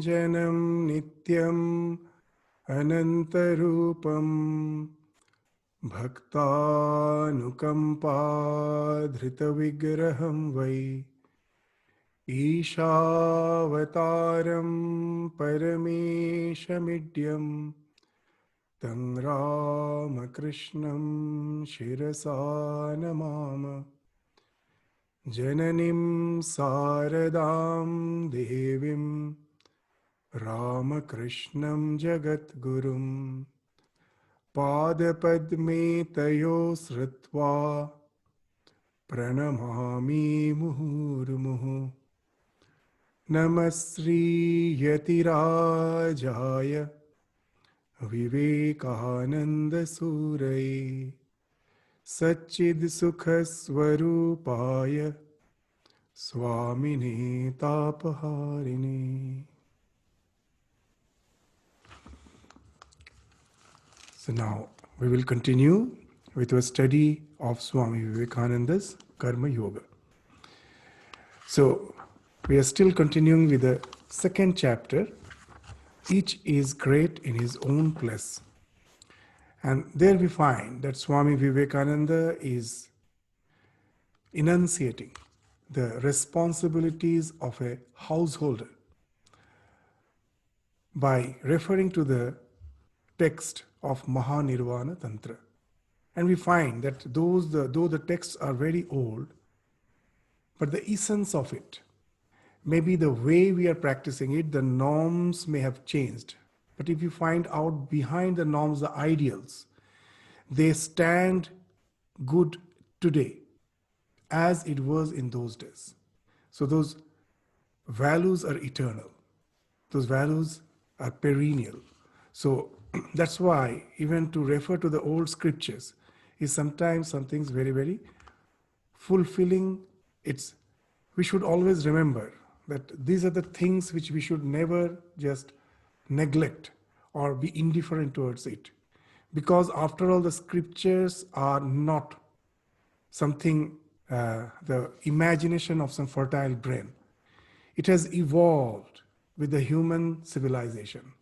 Niranjanam Nityam Anantarupam Bhaktanukampa Vai Ishavataram Parameshamidyam Tang Ramakrishnam Shirasa Namama Jananim Saradam Devim Ramakrishnam Jagatgurum Padapadme Tayo Sritva Pranamami Muhurmuhu Namasri Yatirajaya Vivekananda Surai Satchid Sukha Swarupaya Swamini Tapaharini. So now we will continue with a study of Swami Vivekananda's Karma Yoga. So we are still continuing with the second chapter. Each is great in his own place. And there we find that Swami Vivekananda is enunciating the responsibilities of a householder by referring to the text of Mahanirvana Tantra. And we find that though the texts are very old, but the essence of it, maybe the way we are practicing it, the norms may have changed. But if you find out behind the norms, the ideals, they stand good today as it was in those days. So those values are eternal. Those values are perennial. So that's why even to refer to the old scriptures is sometimes something very, very fulfilling. We should always remember that these are the things which we should never just neglect or be indifferent towards it. Because after all, the scriptures are not something, the imagination of some fertile brain. It has evolved with the human civilization.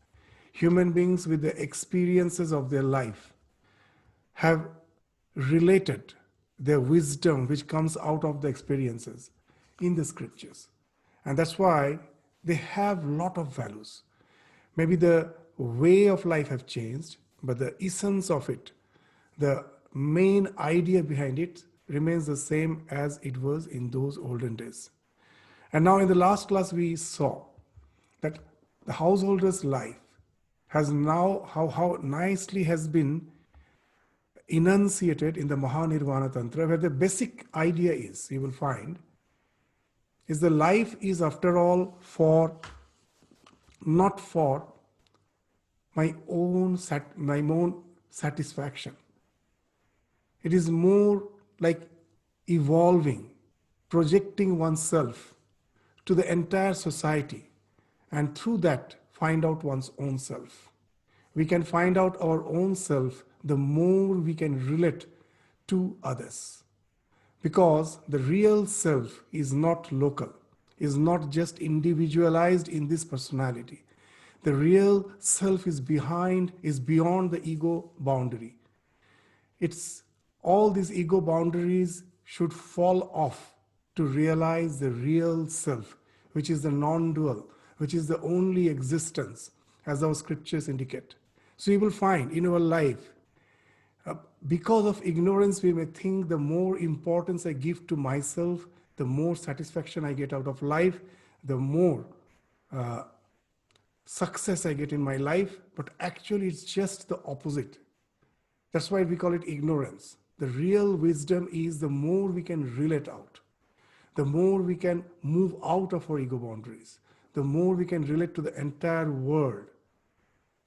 Human beings with the experiences of their life have related their wisdom which comes out of the experiences in the scriptures. And that's why they have a lot of values. Maybe the way of life have changed, but the essence of it, the main idea behind it remains the same as it was in those olden days. And now in the last class we saw that the householder's life has now, how nicely has been enunciated in the Mahanirvana Tantra, where the basic idea is, you will find, is the life is after all not for my own satisfaction. It is more like evolving, projecting oneself to the entire society, and through that find out one's own self. We can find out our own self the more we can relate to others. Because the real self is not local, is not just individualized in this personality. The real self is beyond the ego boundary. It's all these ego boundaries should fall off to realize the real self, which is the non-dual, which is the only existence, as our scriptures indicate. So you will find in our life, because of ignorance, we may think the more importance I give to myself, the more satisfaction I get out of life, the more success I get in my life. But actually, it's just the opposite. That's why we call it ignorance. The real wisdom is the more we can relate out, the more we can move out of our ego boundaries, the more we can relate to the entire world,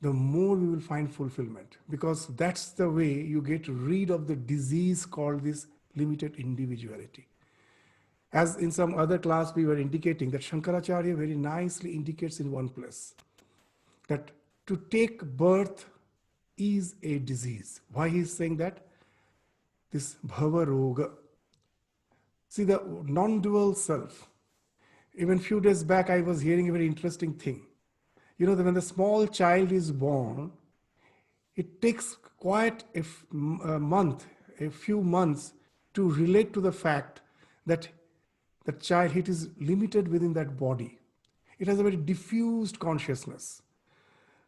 the more we will find fulfillment. Because that's the way you get rid of the disease called this limited individuality. As in some other class we were indicating that Shankaracharya very nicely indicates in one place that to take birth is a disease. Why he is saying that? This bhava roga. See, the non-dual self. Even few days back I was hearing a very interesting thing. You know, that when the small child is born, it takes quite a month, a few months to relate to the fact that the child, it is limited within that body. It has a very diffused consciousness.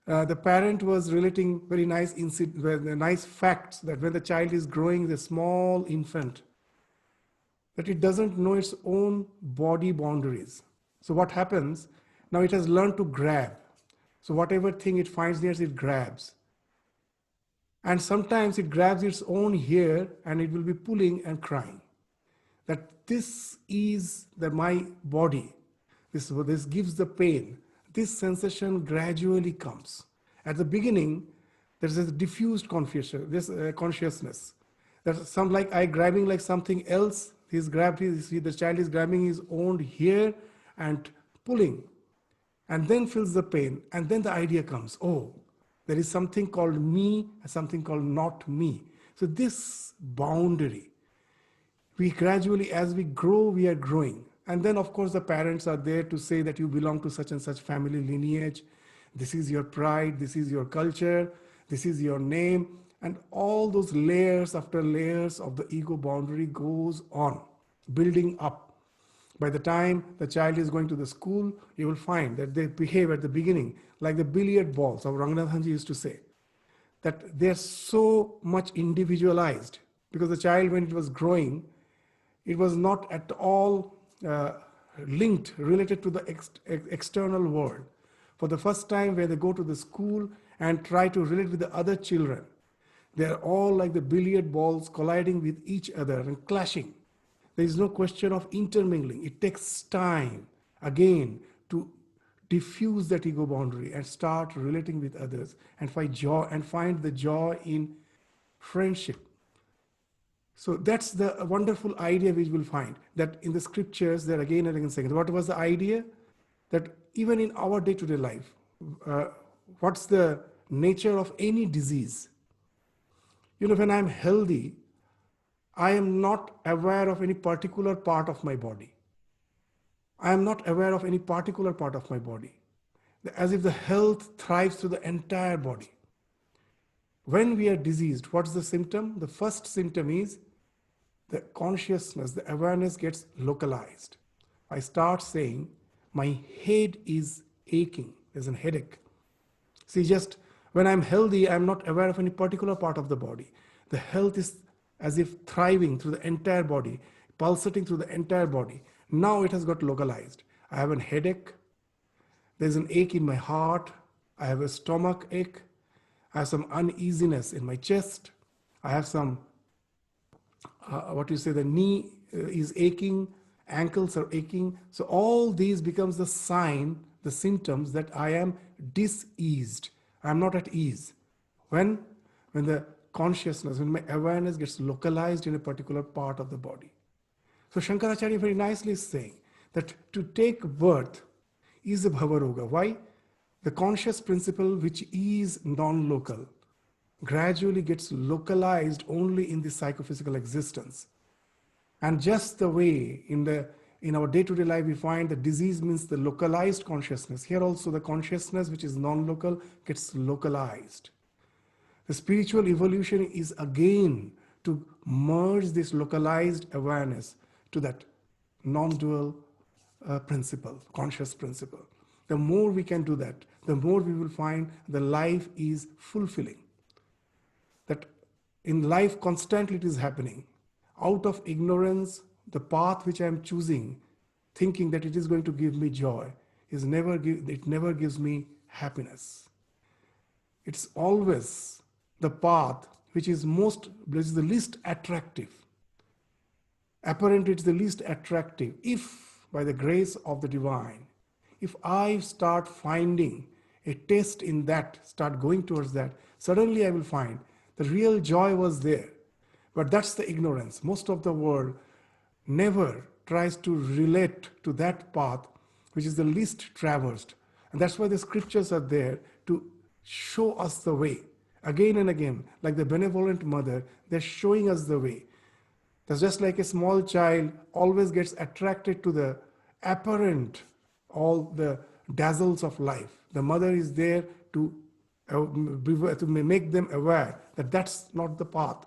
The parent was relating very nice facts that when the child is growing, the small infant, that it doesn't know its own body boundaries. So what happens? Now it has learned to grab. So whatever thing it finds near it grabs. And sometimes it grabs its own hair and it will be pulling and crying. That this is my body. This gives the pain. This sensation gradually comes. At the beginning, there is a diffused consciousness. There's some like I grabbing like something else. The child is grabbing his own hair and pulling, and then feels the pain. And then the idea comes, oh, there is something called me and something called not me. So this boundary, we gradually, as we grow, we are growing. And then, of course, the parents are there to say that you belong to such and such family lineage. This is your pride. This is your culture. This is your name. And all those layers after layers of the ego boundary goes on, building up. By the time the child is going to the school, you will find that they behave at the beginning like the billiard balls, or Ranganathanji used to say, that they're so much individualized. Because the child, when it was growing, it was not at all related to the external world. For the first time, when they go to the school and try to relate with the other children, they're all like the billiard balls colliding with each other and clashing. There is no question of intermingling. It takes time, again, to diffuse that ego boundary and start relating with others and find the joy in friendship. So that's the wonderful idea which we'll find, that in the scriptures, they're again and again saying, what was the idea? That even in our day-to-day life, what's the nature of any disease? You know, when I'm healthy, I am not aware of any particular part of my body. I am not aware of any particular part of my body. As if the health thrives through the entire body. When we are diseased, what's the symptom? The first symptom is the consciousness, the awareness gets localized. I start saying, my head is aching. There's a headache. See, just when I'm healthy, I'm not aware of any particular part of the body. The health is as if thriving through the entire body, pulsating through the entire body. Now it has got localized. I have a headache. There's an ache in my heart. I have a stomach ache. I have some uneasiness in my chest. I have some, the knee is aching, ankles are aching. So all these becomes the sign, the symptoms that I am diseased. I'm not at ease. When the consciousness, when my awareness gets localized in a particular part of the body. So Shankaracharya very nicely is saying that to take birth is a bhavaroga. Why? The conscious principle, which is non-local, gradually gets localized only in the psychophysical existence. And just the way in our day-to-day life we find that disease means the localized consciousness. Here also the consciousness which is non-local gets localized. The spiritual evolution is again to merge this localized awareness to that non-dual principle, conscious principle. The more we can do that, the more we will find the life is fulfilling. That in life constantly it is happening. Out of ignorance, the path which I am choosing, thinking that it is going to give me joy, it never gives me happiness. It's always the path which is the least attractive. Apparently it's the least attractive. If by the grace of the divine, if I start finding a taste in that, start going towards that, suddenly I will find the real joy was there. But that's the ignorance. Most of the world never tries to relate to that path which is the least traversed. And that's why the scriptures are there to show us the way. Again and again, like the benevolent mother, they're showing us the way. That's just like a small child always gets attracted to the apparent, all the dazzles of life. The mother is there to make them aware that that's not the path.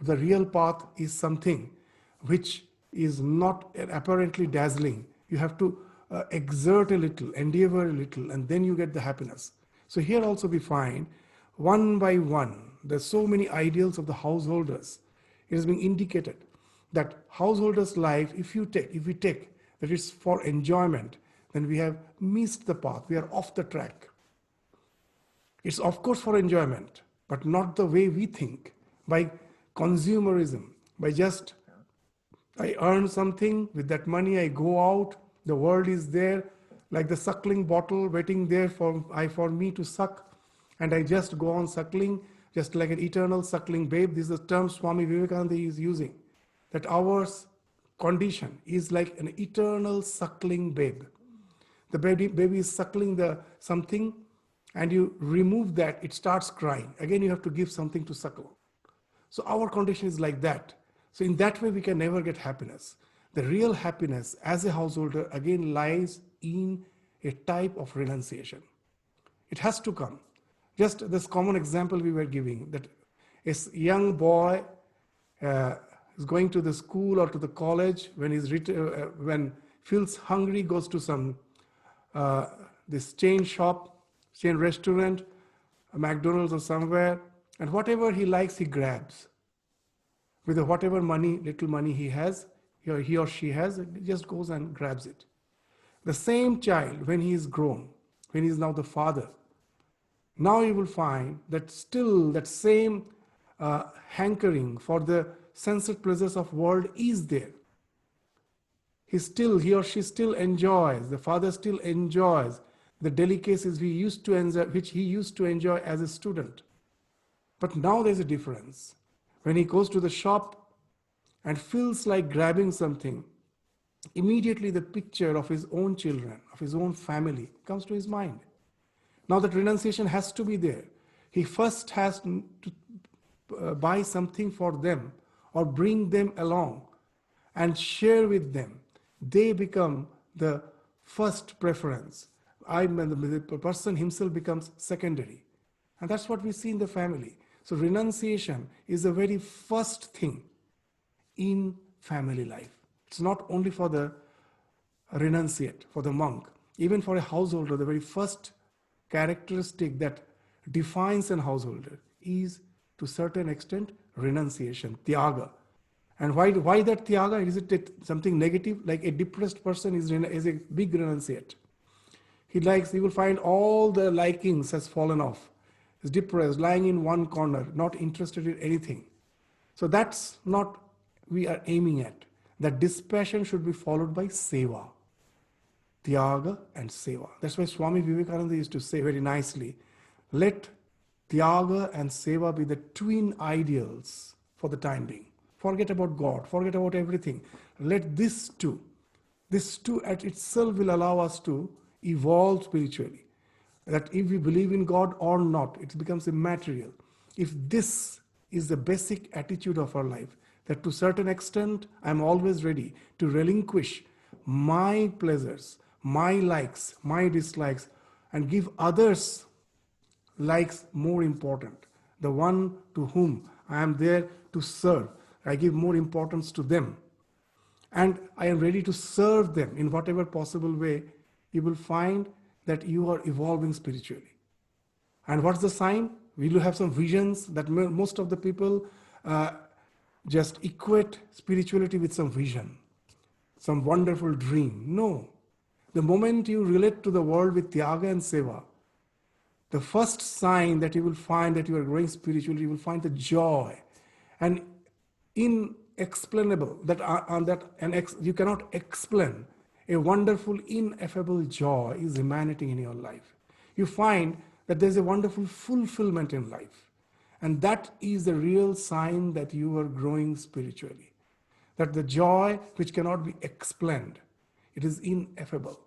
The real path is something which is not apparently dazzling. You have to exert a little, endeavor a little, and then you get the happiness. So here also we find one by one, there's so many ideals of the householders. It is being indicated that householders' life, if we take that it's for enjoyment, then we have missed the path. We are off the track. It's of course for enjoyment, but not the way we think, by consumerism, by just I earn something, with that money I go out, the world is there, like the suckling bottle waiting there for me to suck, and I just go on suckling, just like an eternal suckling babe. This is the term Swami Vivekananda is using, that our condition is like an eternal suckling babe. The baby is suckling something, and you remove that, it starts crying. Again, you have to give something to suckle. So our condition is like that. So in that way, we can never get happiness. The real happiness as a householder, again, lies in a type of renunciation. It has to come. Just this common example we were giving, that a young boy is going to the school or to the college, when feels hungry, goes to some this chain shop, chain restaurant, a McDonald's or somewhere, and whatever he likes, he grabs. With whatever little money he has, he or she has, he just goes and grabs it. The same child, when he is grown, when he is now the father, now you will find that still that same hankering for the sensual pleasures of world is there. He or she still enjoys, the father still enjoys the delicacies which he used to enjoy as a student. But now there's a difference. When he goes to the shop and feels like grabbing something, immediately the picture of his own children, of his own family comes to his mind. Now that renunciation has to be there. He first has to buy something for them or bring them along and share with them. They become the first preference. The person himself becomes secondary. And that's what we see in the family. So renunciation is the very first thing in family life. It's not only for the renunciate, for the monk. Even for a householder, the very first characteristic that defines a householder is, to a certain extent, renunciation, tyaga. And why that tyaga? Is it something negative? Like a depressed person is a big renunciate. He will find all the likings has fallen off. He's depressed, lying in one corner, not interested in anything. So that's not we are aiming at. That dispassion should be followed by seva. Tyaga and seva. That's why Swami Vivekananda used to say very nicely, let tyaga and seva be the twin ideals for the time being. Forget about God, forget about everything. Let this two at itself will allow us to evolve spiritually. That if we believe in God or not, it becomes immaterial. If this is the basic attitude of our life, that to a certain extent, I'm always ready to relinquish my pleasures, my likes, my dislikes, and give others' likes more important. The one to whom I am there to serve, I give more importance to them. And I am ready to serve them in whatever possible way. You will find that you are evolving spiritually. And what's the sign? We will have some visions that most of the people just equate spirituality with some vision, some wonderful dream. No. The moment you relate to the world with tyaga and seva, the first sign that you will find that you are growing spiritually, you will find the joy and inexplainable, you cannot explain. A wonderful, ineffable joy is emanating in your life. You find that there's a wonderful fulfillment in life. And that is the real sign that you are growing spiritually. That the joy which cannot be explained, it is ineffable.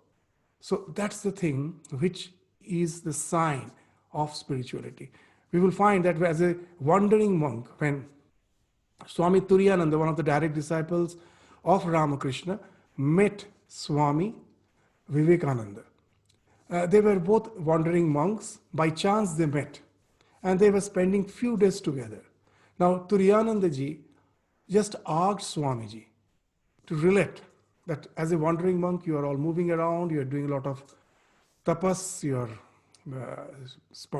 So that's the thing which is the sign of spirituality. We will find that as a wandering monk, when Swami Turiyananda, one of the direct disciples of Ramakrishna, met Swami Vivekananda. They were both wandering monks. By chance they met and they were spending few days together. Now Turiyanandaji just asked Swamiji to relate that as a wandering monk you are all moving around, you are doing a lot of tapas, you are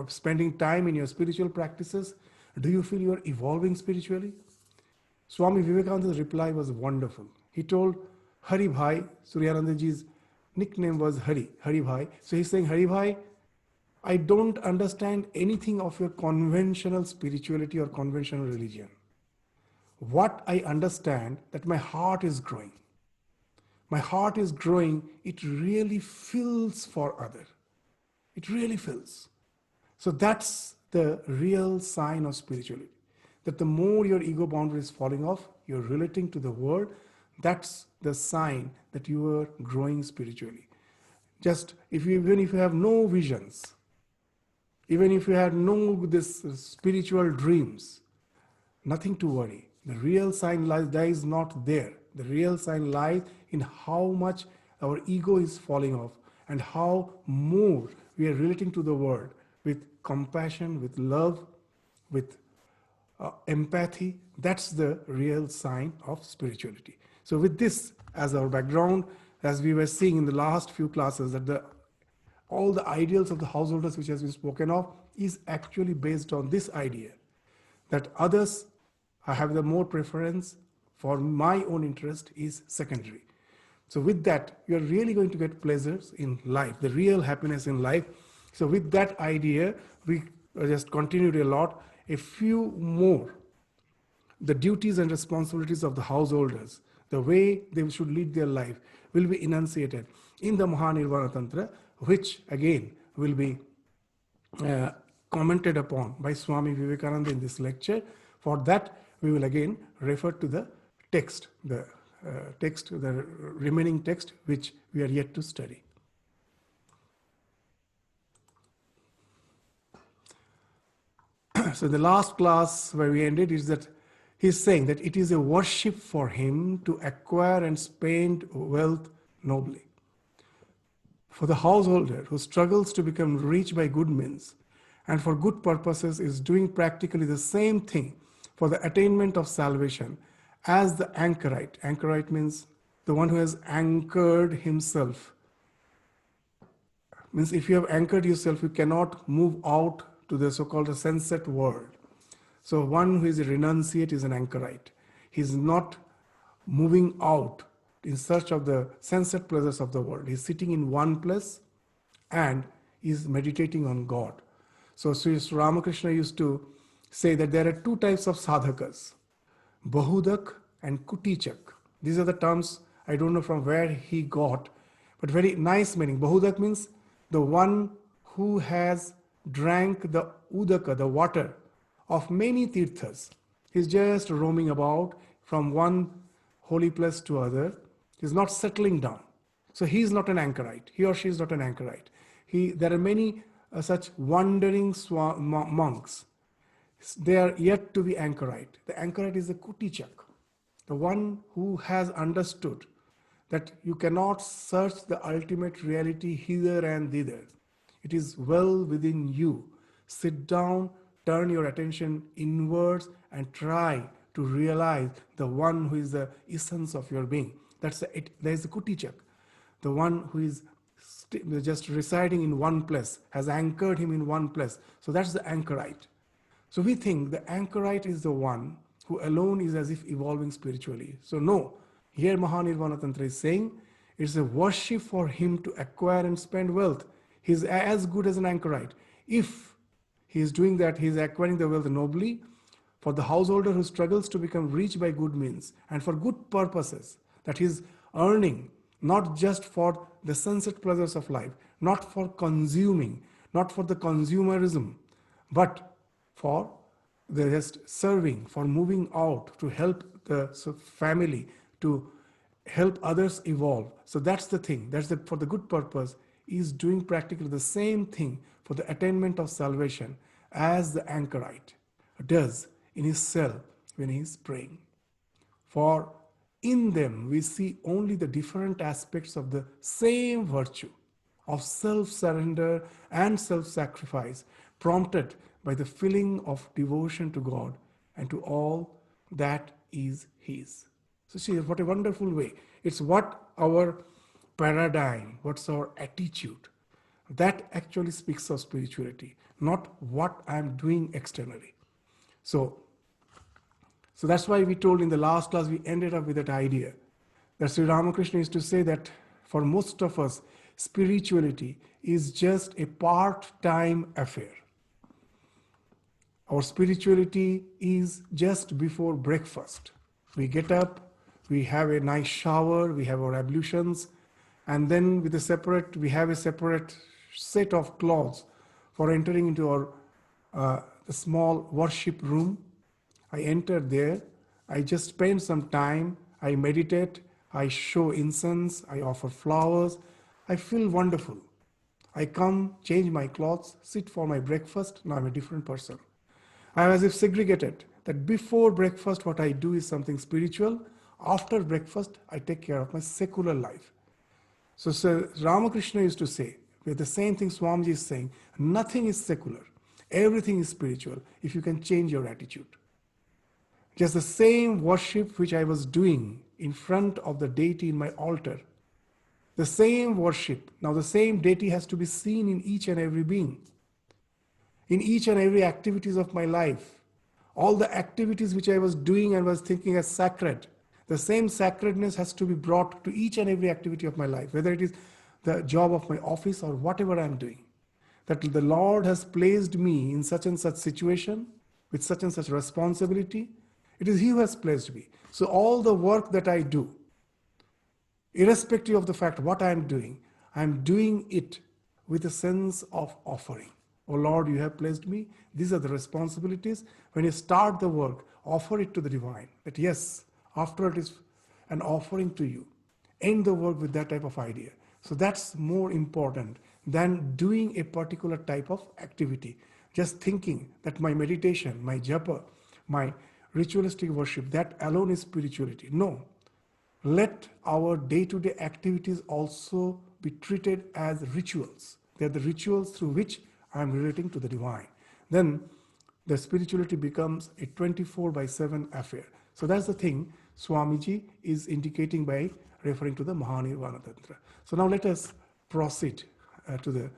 spending time in your spiritual practices. Do you feel you are evolving spiritually? Swami Vivekananda's reply was wonderful. He told Hari Bhai, Suryanandaji's nickname was Hari Bhai. So he's saying, Hari Bhai, I don't understand anything of your conventional spirituality or conventional religion. What I understand that my heart is growing. My heart is growing, it really fills for other. It really fills. So that's the real sign of spirituality. That the more your ego boundary is falling off, you're relating to the world, that's the sign that you are growing spiritually. Just even if you have no visions, even if you have no this spiritual dreams, nothing to worry. The real sign lies not there. The real sign lies in how much our ego is falling off and how more we are relating to the world with compassion, with love, with empathy. That's the real sign of spirituality. So with this as our background, as we were seeing in the last few classes, that all the ideals of the householders which has been spoken of is actually based on this idea that others have the more preference, for my own interest is secondary. So with that, you're really going to get pleasures in life, the real happiness in life. So with that idea, we just continued a lot. A few more, the duties and responsibilities of the householders, the way they should lead their life, will be enunciated in the Mahanirvana Tantra, which again will be commented upon by Swami Vivekananda in this lecture. For that, we will again refer to the text, the remaining text which we are yet to study. So the last class where we ended is that he's saying that it is a worship for him to acquire and spend wealth nobly. For the householder who struggles to become rich by good means and for good purposes is doing practically the same thing for the attainment of salvation as the anchorite. Anchorite means the one who has anchored himself. Means if you have anchored yourself, you cannot move out to the so-called sunset world. So one who is a renunciate is an anchorite. He is not moving out in search of the sunset pleasures of the world. He is sitting in one place and is meditating on God. So Sri Ramakrishna used to say that there are two types of sadhakas, Bahudak and Kutichak. These are the terms, I don't know from where he got, but very nice meaning. Bahudak means the one who has drank the udaka, the water of many tirthas. He's just roaming about from one holy place to other. He's not settling down. So he is not an anchorite. He or she is not an anchorite. There are many such wandering monks. They are yet to be anchorite. The anchorite is the Kutichak, the one who has understood that you cannot search the ultimate reality hither and thither. It is well within you. Sit down, turn your attention inwards and try to realize the one who is the essence of your being. There is the Kutichak, the one who is just residing in one place, has anchored him in one place. So that's the anchorite. So we think the anchorite is the one who alone is as if evolving spiritually. So no, here Mahanirvana Tantra is saying it's a worship for him to acquire and spend wealth. He's as good as an anchorite. If he is doing that, he is acquiring the wealth nobly. For the householder who struggles to become rich by good means and for good purposes, that he is earning not just for the sunset pleasures of life, not for consuming, not for the consumerism, but for the just serving, for moving out to help the family, to help others evolve. So that's the thing. For the good purpose. He is doing practically the same thing for the attainment of salvation as the anchorite does in his cell when he is praying. For in them we see only the different aspects of the same virtue. of self-surrender and self-sacrifice, prompted by the feeling of devotion to God and to all that is His. So see, what a wonderful way. It's what our paradigm, what's our attitude, that actually speaks of spirituality, not what I'm doing externally. So, so that's why we told in the last class, we ended up with that idea that Sri Ramakrishna used to say that for most of us, spirituality is just a part-time affair. Our spirituality is just before breakfast. We get up, we have a nice shower, we have our ablutions, and then we have a separate set of clothes for entering into our the small worship room. I enter there, I just spend some time, I meditate, I show incense, I offer flowers, I feel wonderful. I come, change my clothes, sit for my breakfast, now I'm a different person. I am as if segregated, that before breakfast what I do is something spiritual, after breakfast I take care of my secular life. So Sir Ramakrishna used to say, with the same thing Swami is saying, nothing is secular, everything is spiritual if you can change your attitude. Just the same worship which I was doing in front of the deity in my altar, the same worship, now the same deity has to be seen in each and every being, in each and every activities of my life. All the activities which I was doing and was thinking as sacred, the same sacredness has to be brought to each and every activity of my life, whether it is the job of my office or whatever I am doing. That the Lord has placed me in such and such situation, with such and such responsibility. It is He who has placed me. So all the work that I do, irrespective of the fact what I am doing it with a sense of offering. Oh Lord, you have placed me. These are the responsibilities. When you start the work, offer it to the divine. That yes, after it is an offering to you. End the work with that type of idea. So that's more important than doing a particular type of activity. Just thinking that my meditation, my japa, my ritualistic worship, that alone is spirituality. No. Let our day-to-day activities also be treated as rituals. They are the rituals through which I am relating to the divine. Then the spirituality becomes a 24/7 affair. So that's the thing Swamiji is indicating by referring to the Mahanirvana Tantra. So now let us proceed to the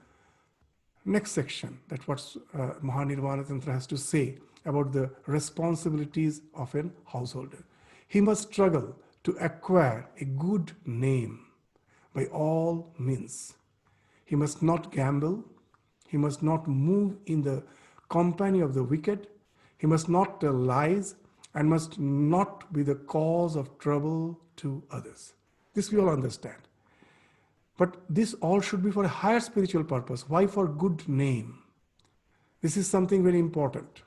next section, that what Mahanirvana Tantra has to say about the responsibilities of an householder. He must struggle to acquire a good name by all means. He must not gamble. He must not move in the company of the wicked. He must not tell lies and must not be the cause of trouble to others. This we all understand. But this all should be for a higher spiritual purpose. Why for good name? This is something very important.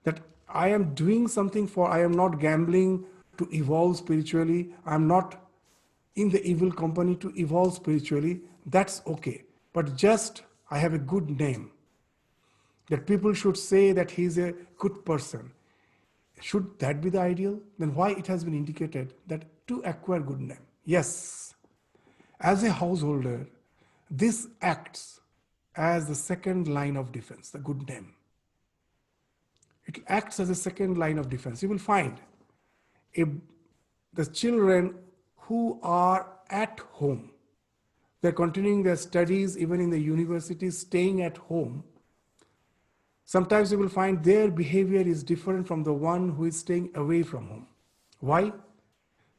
That I am doing something I am not gambling to evolve spiritually. I am not in the evil company to evolve spiritually. That's okay. But just I have a good name. That people should say that he is a good person. Should that be the ideal? Then why it has been indicated that to acquire good name? Yes, as a householder, this acts as the second line of defense, the good name. It acts as a second line of defense. You will find the children who are at home, they're continuing their studies even in the universities, staying at home. Sometimes you will find their behavior is different from the one who is staying away from home. Why?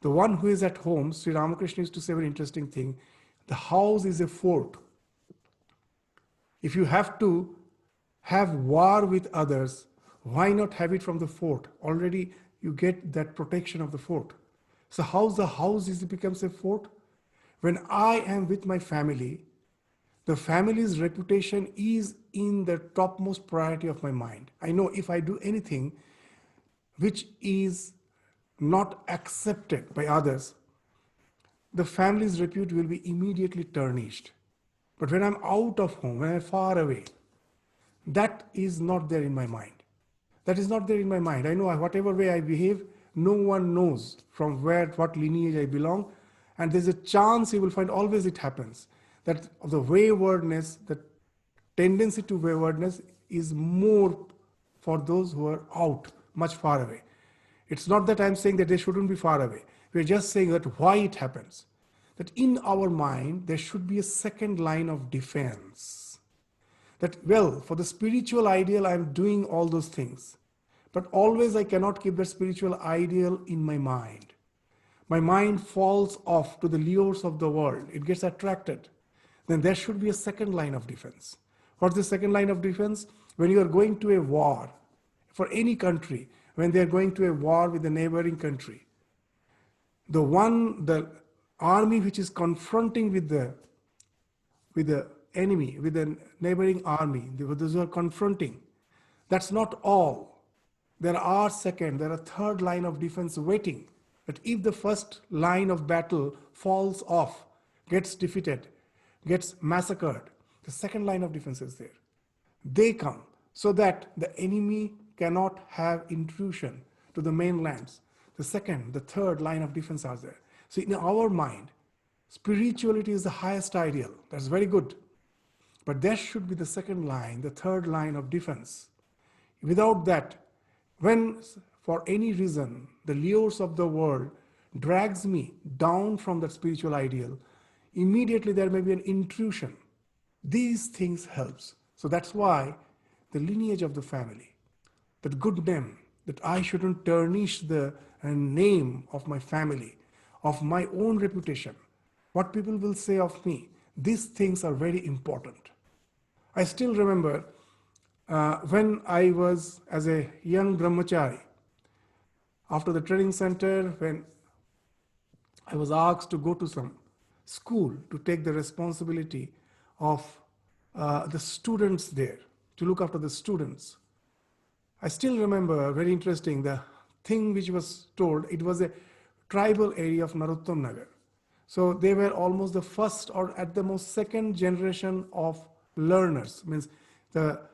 The one who is at home, Sri Ramakrishna used to say a very interesting thing, the house is a fort. If you have to have war with others, why not have it from the fort? Already you get that protection of the fort. So how the house becomes a fort? When I am with my family, the family's reputation is in the topmost priority of my mind. I know if I do anything which is not accepted by others, the family's repute will be immediately tarnished. But when I'm out of home, when I'm far away, that is not there in my mind. That is not there in my mind. I know whatever way I behave, no one knows from what lineage I belong. And there's a chance you will find always it happens that the waywardness, the tendency to waywardness is more for those who are out, much far away. It's not that I'm saying that they shouldn't be far away. We're just saying that why it happens. That in our mind, there should be a second line of defense. That, well, for the spiritual ideal, I'm doing all those things. But always I cannot keep that spiritual ideal in my mind. My mind falls off to the lures of the world. It gets attracted. Then there should be a second line of defense. What's the second line of defense? When you are going to a war, for any country, when they are going to a war with a neighboring country, the army which is confronting with the enemy, with the neighboring army, those who are confronting, that's not all. There are third line of defense waiting. That if the first line of battle falls off, gets defeated, gets massacred, the second line of defense is there. They come so that the enemy cannot have intrusion to the mainlands. The second, the third line of defense are there. So in our mind, spirituality is the highest ideal. That's very good. But there should be the second line, the third line of defense. Without that, when for any reason the lures of the world drags me down from that spiritual ideal, immediately there may be an intrusion. These things helps. So that's why the lineage of the family, that good name, that I shouldn't tarnish the name of my family, of my own reputation, what people will say of me, these things are very important. I still remember when I was as a young brahmachari, after the training center, when I was asked to go to some school to take the responsibility of the students there, to look after the students. I still remember, very interesting, the thing which was told, it was a tribal area of Narottam Nagar. So they were almost the first or at the most second generation of learners. Means our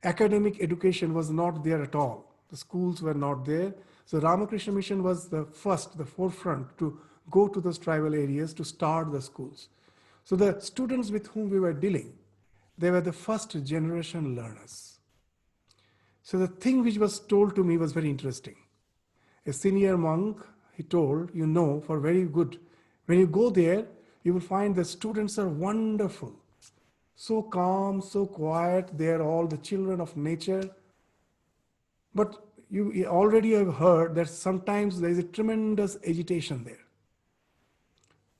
academic education was not there at all. The schools were not there. So Ramakrishna Mission was the forefront to go to those tribal areas to start the schools. So the students with whom we were dealing, they were the first generation learners. So the thing which was told to me was very interesting. A senior monk, he told, for very good. When you go there, you will find the students are wonderful. So calm, so quiet, they are all the children of nature. But you already have heard that sometimes there is a tremendous agitation there.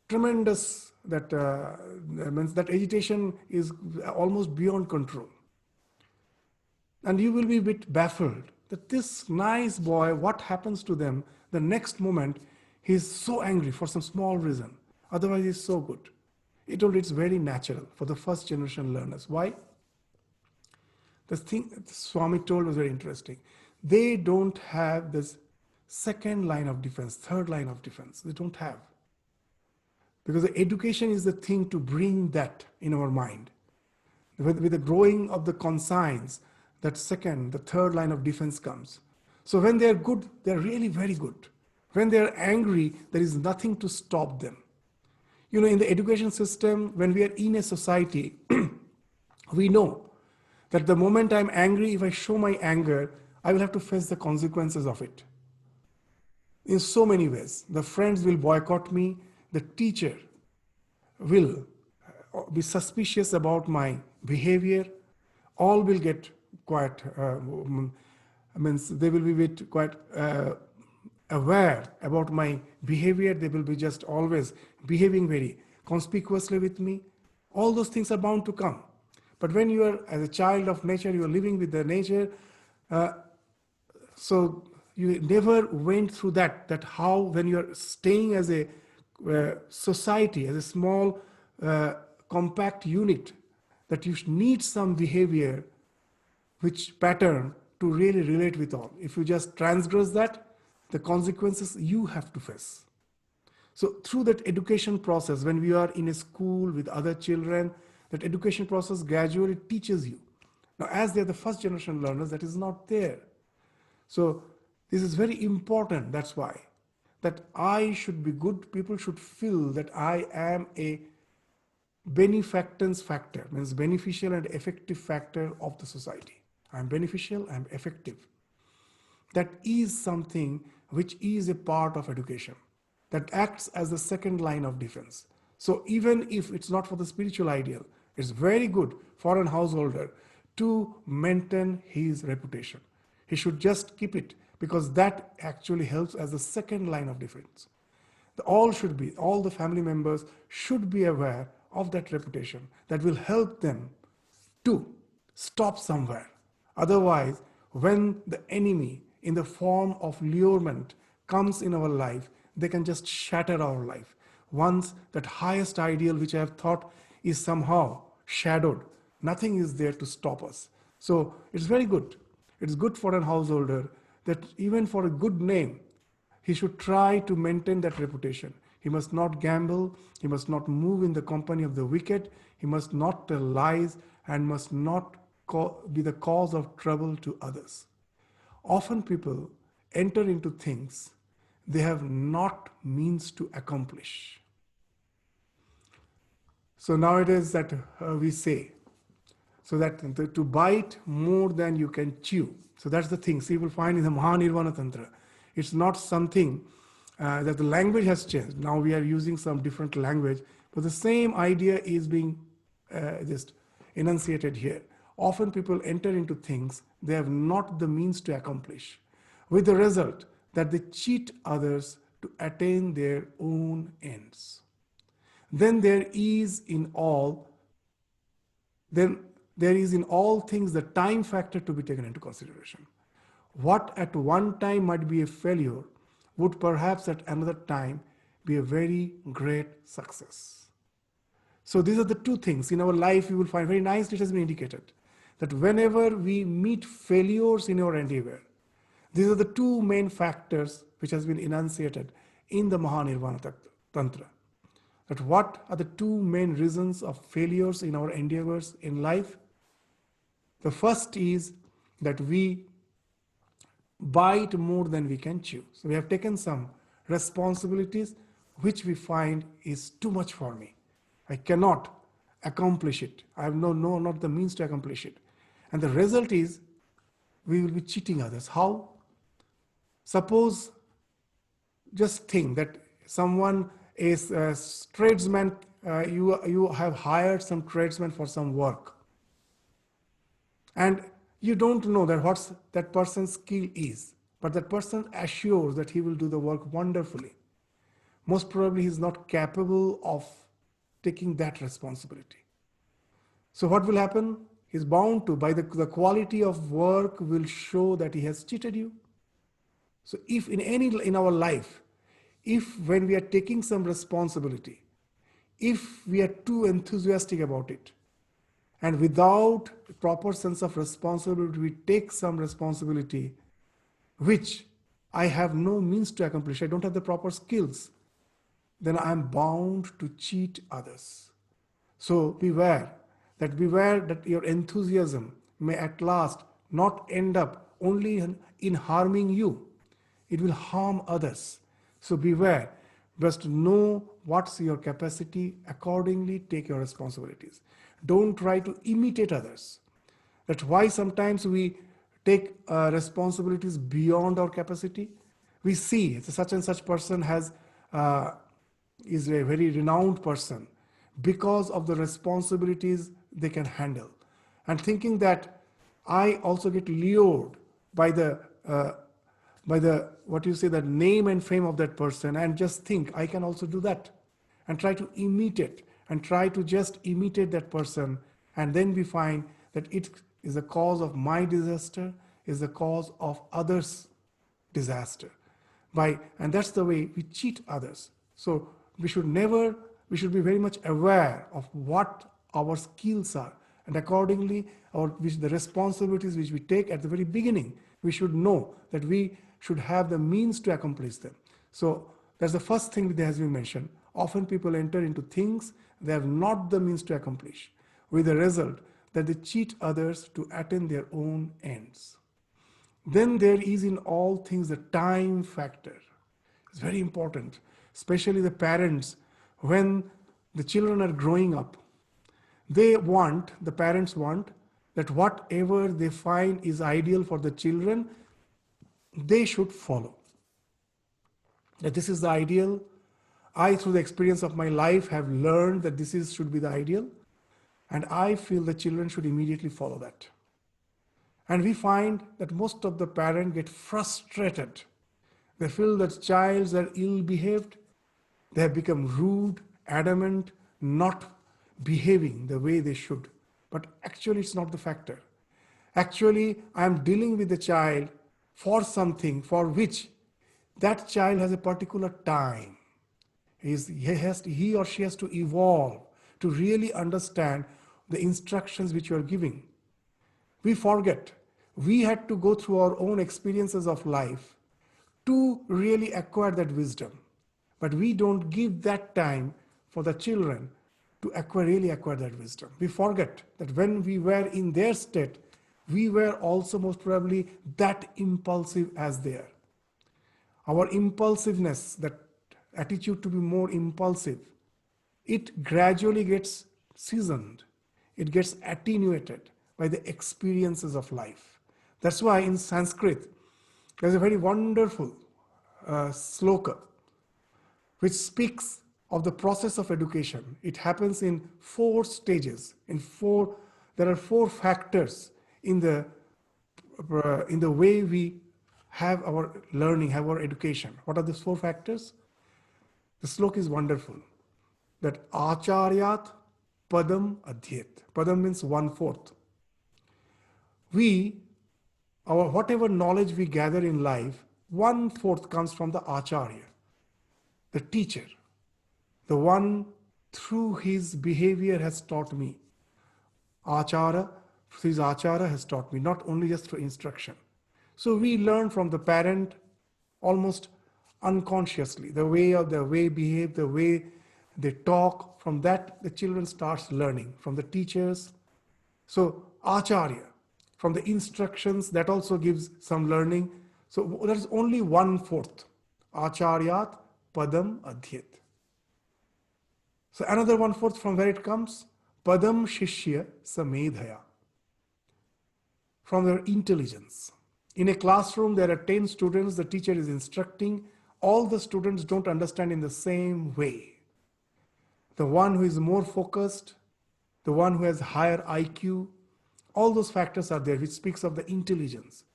Tremendous, that means that agitation is almost beyond control. And you will be a bit baffled that this nice boy, what happens to them, the next moment he is so angry for some small reason. Otherwise he's so good. It's very natural for the first generation learners. Why? The thing that Swami told was very interesting. They don't have this second line of defense, third line of defense. They don't have. Because the education is the thing to bring that in our mind. With the growing of the conscience, that second, the third line of defense comes. So when they're good, they're really very good. When they're angry, there is nothing to stop them. In the education system, when we are in a society, we know that the moment I'm angry, if I show my anger, I will have to face the consequences of it. In so many ways, the friends will boycott me, the teacher will be suspicious about my behavior, all will get quite, they will be quite aware about my behavior. They will be just always behaving very conspicuously with me. All those things are bound to come. But when you are, as a child of nature, you are living with the nature, so you never went through that how when you are staying as a society, as a small compact unit, that you need some behavior which pattern to really relate with all. If you just transgress that, the consequences you have to face. So through that education process, when we are in a school with other children, that education process gradually teaches you. Now, as they are the first generation learners, that is not there. So this is very important. That's why that I should be good, people should feel that I am a benefactance factor, means beneficial and effective factor of the society. I am beneficial, I am effective. That is something which is a part of education, that acts as the second line of defense. So even if it's not for the spiritual ideal, it's very good for an householder to maintain his reputation. He should just keep it, because that actually helps as the second line of defense. All the family members should be aware of that reputation. That will help them to stop somewhere. Otherwise, when the enemy in the form of lurement comes in our life, they can just shatter our life. Once that highest ideal which I have thought is somehow shadowed, nothing is there to stop us. So it's very good. It's good for an householder that even for a good name, he should try to maintain that reputation. He must not gamble, he must not move in the company of the wicked, he must not tell lies, and must not be the cause of trouble to others. Often people enter into things they have not means to accomplish. So nowadays that we say, so that to bite more than you can chew. So that's the thing. So you will find in the Mahanirvana Tantra, it's not something that the language has changed. Now we are using some different language, but the same idea is being just enunciated here. Often people enter into things they have not the means to accomplish, with the result that they cheat others to attain their own ends. Then there is in all things the time factor to be taken into consideration. What at one time might be a failure would perhaps at another time be a very great success. So these are the two things in our life. You will find very nicely it has been indicated that whenever we meet failures in our endeavor, these are the two main factors which has been enunciated in the Mahanirvana Tantra. That what are the two main reasons of failures in our endeavors in life? The first is that we bite more than we can chew. So we have taken some responsibilities which we find is too much for me. I cannot accomplish it. I have not the means to accomplish it. And the result is we will be cheating others. How? Suppose, just think that someone is a tradesman, you have hired some tradesman for some work. And you don't know that what that person's skill is, but that person assures that he will do the work wonderfully. Most probably he is not capable of taking that responsibility. So what will happen? He's bound to, by the quality of work will show that he has cheated you. So if in our life, if when we are taking some responsibility, if we are too enthusiastic about it, and without a proper sense of responsibility, we take some responsibility which I have no means to accomplish, I don't have the proper skills, then I am bound to cheat others. So beware that your enthusiasm may at last not end up only in harming you. It will harm others. So beware. Just know what's your capacity. Accordingly, take your responsibilities. Don't try to imitate others. That's why sometimes we take responsibilities beyond our capacity. We see such and such person is a very renowned person because of the responsibilities they can handle, and thinking that I also get lured by the that name and fame of that person, and just think I can also do that, and try to imitate that person, and then we find that it is the cause of my disaster, is the cause of others' disaster. And that's the way we cheat others. So we should be very much aware of what our skills are, and accordingly the responsibilities which we take at the very beginning, we should know that we should have the means to accomplish them. So that's the first thing that has been mentioned. Often people enter into things they have not the means to accomplish, with the result that they cheat others to attain their own ends. Then there is in all things the time factor. It's very important, especially the parents, when the children are growing up. The parents want that whatever they find is ideal for the children, they should follow. That this is the ideal. I, through the experience of my life, have learned that should be the ideal, and I feel the children should immediately follow that. And we find that most of the parents get frustrated. They feel that childs are ill-behaved, they have become rude, adamant, not behaving the way they should. But actually it's not the factor. Actually, I am dealing with the child for something for which that child has a particular time. He or she has to evolve to really understand the instructions which you are giving. We forget. We had to go through our own experiences of life to really acquire that wisdom. But we don't give that time for the children to really acquire that wisdom. We forget that when we were in their state, we were also most probably that impulsive as they are. Our impulsiveness, that attitude to be more impulsive, it gradually gets seasoned. It gets attenuated by the experiences of life. That's why in Sanskrit, there's a very wonderful sloka which speaks of the process of education. It happens in 4 stages. There are 4 factors in the way we have our learning, have our education. What are these 4 factors? The sloka is wonderful. That acharyat padam adhyet. Padam means 1/4. Whatever knowledge we gather in life, 1/4 comes from the acharya, the teacher, the one through his behavior has taught me. His achara has taught me, not only just for instruction. So we learn from the parent almost unconsciously, the way behave, the way they talk. From that, the children starts learning from the teachers. So acharya, from the instructions, that also gives some learning. So there is only 1/4. Acharyat padam adhyet. So another 1/4 from where it comes? Padam shishya samedhaya. From their intelligence. In a classroom, there are 10 students, the teacher is instructing. All the students don't understand in the same way. The one who is more focused, the one who has higher IQ, all those factors are there, which speaks of the intelligence.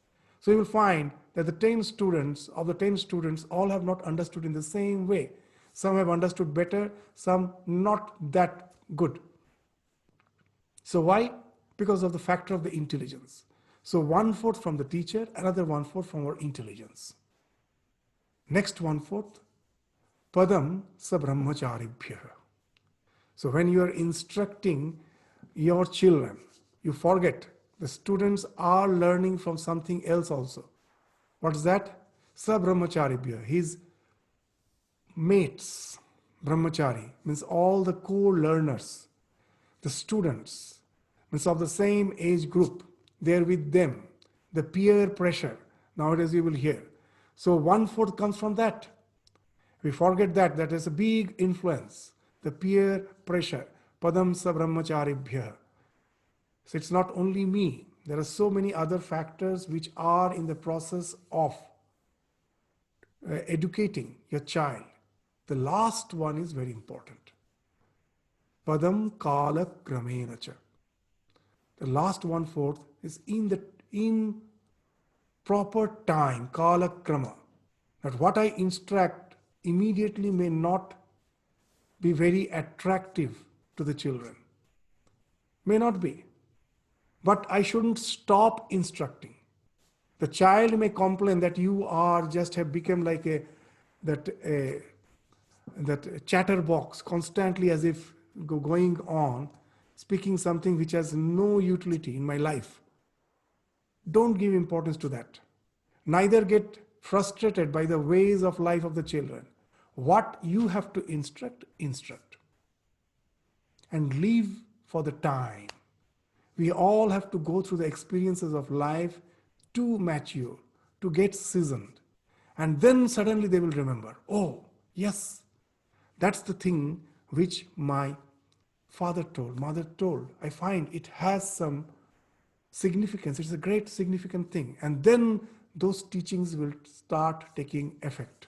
So you will find that the 10 students, all have not understood in the same way. Some have understood better, some not that good. So why? Because of the factor of the intelligence. So 1/4 from the teacher, another 1/4 from our intelligence. Next 1/4, padam sa brahmacharibhyah. So when you are instructing your children, you forget the students are learning from something else also. What's that? Sa brahmacharibhyah, his mates. Brahmachari means all the co-learners, the students, means of the same age group. They're with them. The peer pressure, nowadays you will hear. So 1/4 comes from that. We forget that is a big influence. The peer pressure. Padam sa brahmacharibhyah. So it's not only me. There are so many other factors which are in the process of educating your child. The last one is very important. Padam kala kramena cha. The last 1/4 is in proper time, kala krama. That what I instruct immediately may not be very attractive to the children. May not be. But I shouldn't stop instructing. The child may complain that you are just have become like that chatterbox, constantly as if going on, speaking something which has no utility in my life. Don't give importance to that. Neither get frustrated by the ways of life of the children. What you have to instruct. And leave for the time. We all have to go through the experiences of life to mature, to get seasoned. And then suddenly they will remember, oh, yes, that's the thing which my father told, mother told. I find it has some significance. It's a great significant thing. And then those teachings will start taking effect.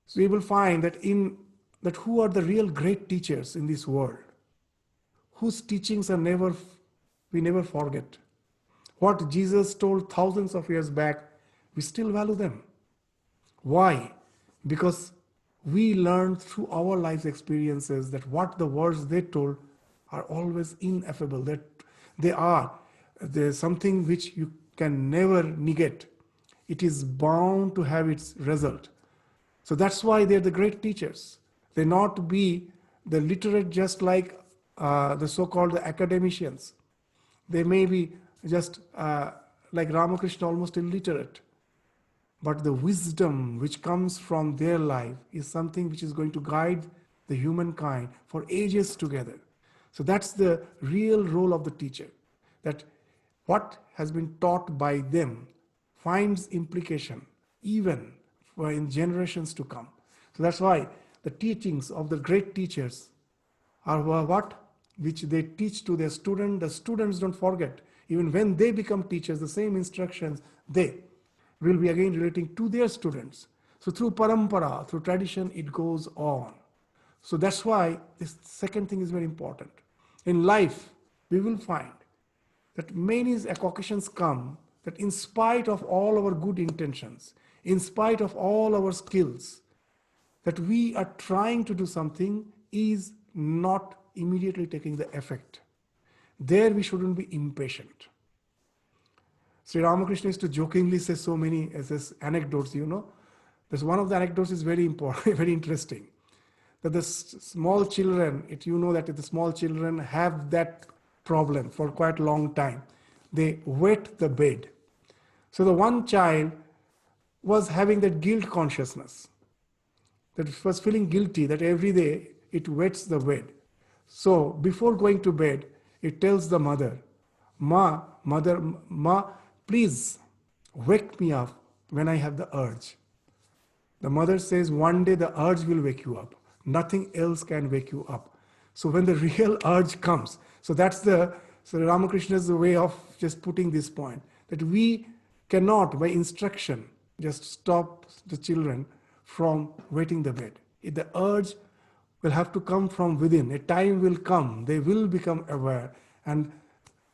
So we will find that who are the real great teachers in this world, whose teachings we never forget. What Jesus told thousands of years back, we still value them. Why? Because we learned through our life's experiences that what the words they told are always ineffable, that there's something which you can never negate. It is bound to have its result. So that's why they're the great teachers. They not be the literate just like the so-called academicians. They may be just like Ramakrishna, almost illiterate. But the wisdom which comes from their life is something which is going to guide the humankind for ages together. So that's the real role of the teacher, that what has been taught by them finds implication even for in generations to come. So that's why the teachings of the great teachers are what? Which they teach to their students. The students don't forget. Even when they become teachers, the same instructions they will be again relating to their students. So through parampara, through tradition, it goes on. So that's why this second thing is very important. In life, we will find that many occasions come that in spite of all our good intentions, in spite of all our skills, that we are trying to do something is not immediately taking the effect. There we shouldn't be impatient. Sri Ramakrishna used to jokingly say so many anecdotes, There's one of the anecdotes is very important, very interesting. That the small children, that the small children have that problem for quite a long time. They wet the bed. So the one child was having that guilt consciousness, that was feeling guilty that every day it wets the bed. So before going to bed, it tells the mother, Ma, please wake me up when I have the urge. The mother says, one day the urge will wake you up. Nothing else can wake you up. So when the real urge comes, so Ramakrishna's way of just putting this point, that we cannot, by instruction, just stop the children from wetting the bed. The urge will have to come from within. A time will come, they will become aware, and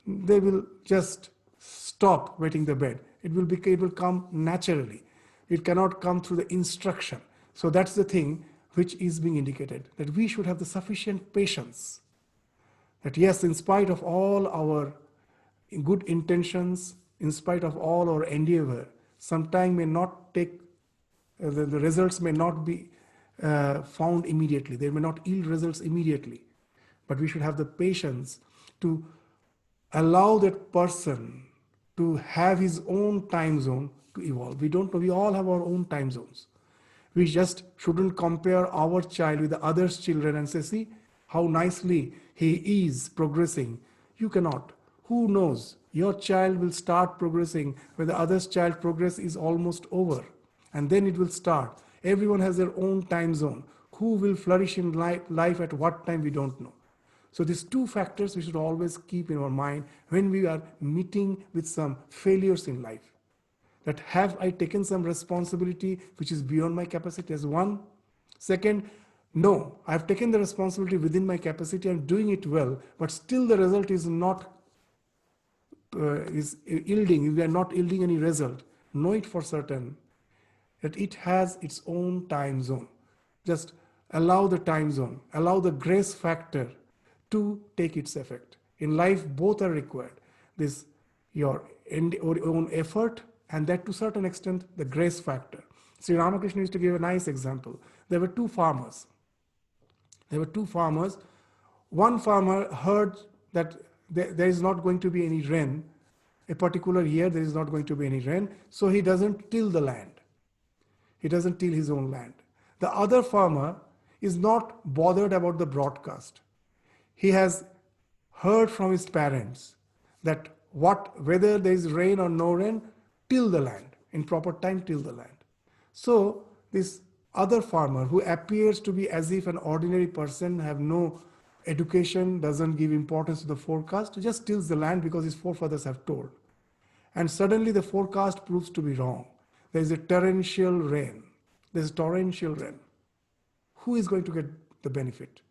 they will just stop wetting the bed. It will come naturally. It cannot come through the instruction. So that's the thing which is being indicated, that we should have the sufficient patience. That yes, in spite of all our good intentions, in spite of all our endeavor, sometime may not take, the results may not be found immediately. They may not yield results immediately. But we should have the patience to allow that person to have his own time zone to evolve. We don't know, we all have our own time zones. We just shouldn't compare our child with the other's children and say, see how nicely he is progressing. You cannot. Who knows? Your child will start progressing when the other's child progress is almost over. And then it will start. Everyone has their own time zone. Who will flourish in life at what time, we don't know. So these two factors we should always keep in our mind when we are meeting with some failures in life. That have I taken some responsibility which is beyond my capacity as one? Second, no, I've taken the responsibility within my capacity, I'm doing it well, but still the result is not is yielding, we are not yielding any result. Know it for certain that it has its own time zone. Just allow the time zone, allow the grace factor to take its effect. In life, both are required. This your own effort, and that to a certain extent, the grace factor. Sri Ramakrishna used to give a nice example. There were two farmers. One farmer heard that there is not going to be any rain. A particular year, there is not going to be any rain, so he doesn't till the land. He doesn't till his own land. The other farmer is not bothered about the broadcast. He has heard from his parents that whether there is rain or no rain, till the land. in proper time till the land. So this other farmer who appears to be as if an ordinary person, have no education, doesn't give importance to the forecast, just tills the land because his forefathers have told. And suddenly the forecast proves to be wrong. There is a torrential rain. There is torrential rain. Who is going to get the benefit?